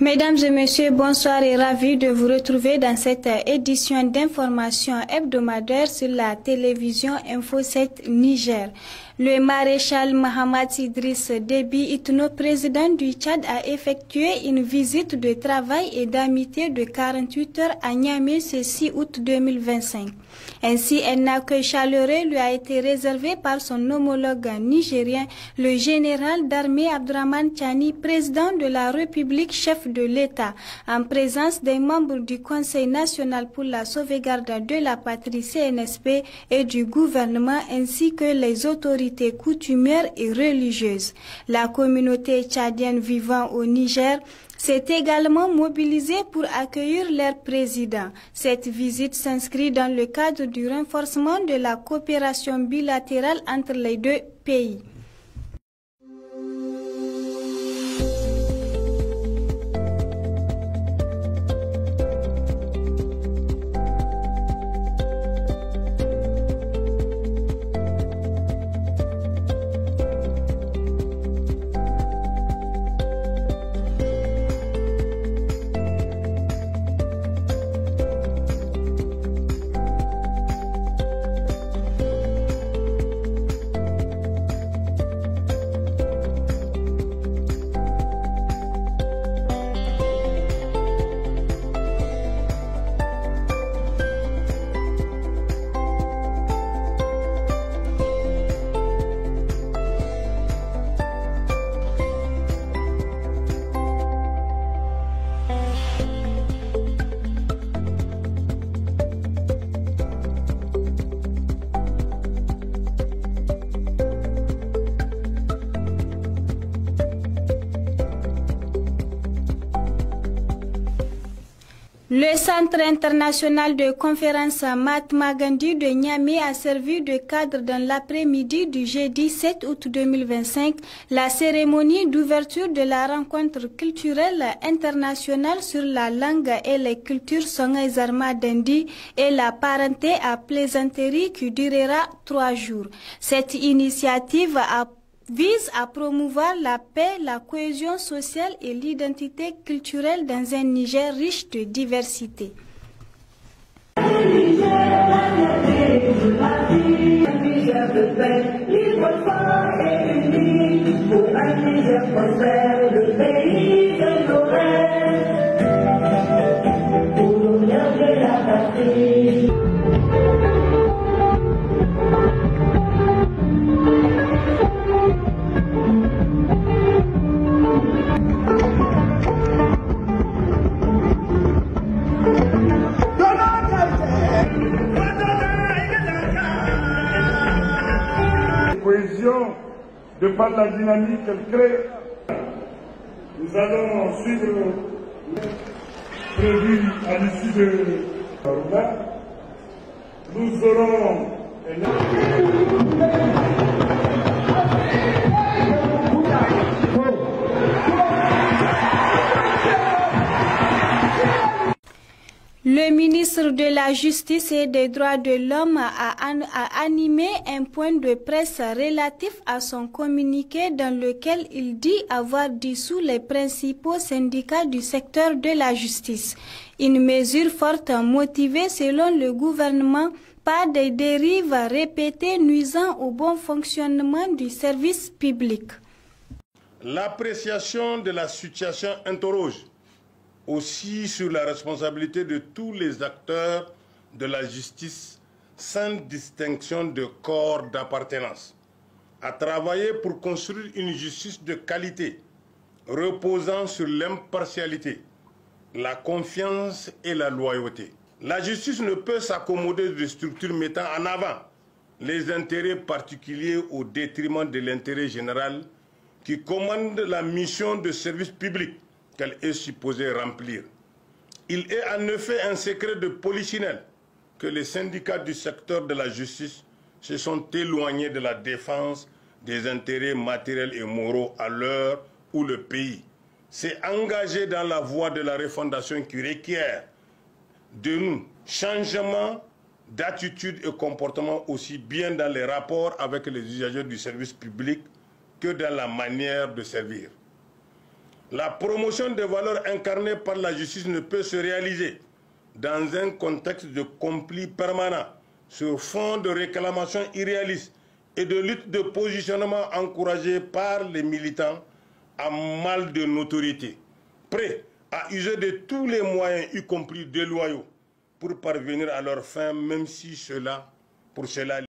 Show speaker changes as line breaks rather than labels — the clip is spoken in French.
Mesdames et messieurs, bonsoir et ravi de vous retrouver dans cette édition d'information hebdomadaire sur la télévision Info 7 Niger. Le maréchal Mahamat Idriss Déby Itno, président du Tchad, a effectué une visite de travail et d'amitié de 48 heures à Niamey ce 6 août 2025. Ainsi, un accueil chaleureux lui a été réservé par son homologue nigérien, le général d'armée Abdourahmane Tchani, président de la République, chef de l'État, en présence des membres du Conseil national pour la sauvegarde de la patrie CNSP et du gouvernement, ainsi que les autorités coutumières et religieuses. La communauté tchadienne vivant au Niger s'est également mobilisée pour accueillir leur président. Cette visite s'inscrit dans le cadre du renforcement de la coopération bilatérale entre les deux pays. Le Centre international de conférence Mahatma Gandhi de Niamey a servi de cadre dans l'après-midi du jeudi 7 août 2025, la cérémonie d'ouverture de la rencontre culturelle internationale sur la langue et les cultures Songhai Zarma Dandi et la parenté à plaisanterie qui durera 3 jours. Cette initiative vise à promouvoir la paix, la cohésion sociale et l'identité culturelle dans un Niger riche de diversité.
De par la dynamique qu'elle crée, nous allons suivre prévu à l'issue de nous aurons
Le ministre de la Justice et des Droits de l'Homme a animé un point de presse relatif à son communiqué dans lequel il dit avoir dissous les principaux syndicats du secteur de la justice. Une mesure forte motivée selon le gouvernement par des dérives répétées nuisant au bon fonctionnement du service public.
L'appréciation de la situation interroge aussi sur la responsabilité de tous les acteurs de la justice sans distinction de corps d'appartenance, à travailler pour construire une justice de qualité, reposant sur l'impartialité, la confiance et la loyauté. La justice ne peut s'accommoder de structures mettant en avant les intérêts particuliers au détriment de l'intérêt général qui commande la mission de service public qu'elle est supposée remplir. Il est en effet un secret de polichinelle que les syndicats du secteur de la justice se sont éloignés de la défense des intérêts matériels et moraux à l'heure où le pays s'est engagé dans la voie de la refondation qui requiert de nous changement d'attitude et comportement aussi bien dans les rapports avec les usagers du service public que dans la manière de servir. La promotion des valeurs incarnées par la justice ne peut se réaliser dans un contexte de conflit permanent sur fond de réclamations irréalistes et de lutte de positionnement encouragée par les militants à mal de notoriété, prêts à user de tous les moyens, y compris déloyaux, pour parvenir à leur fin, même si pour cela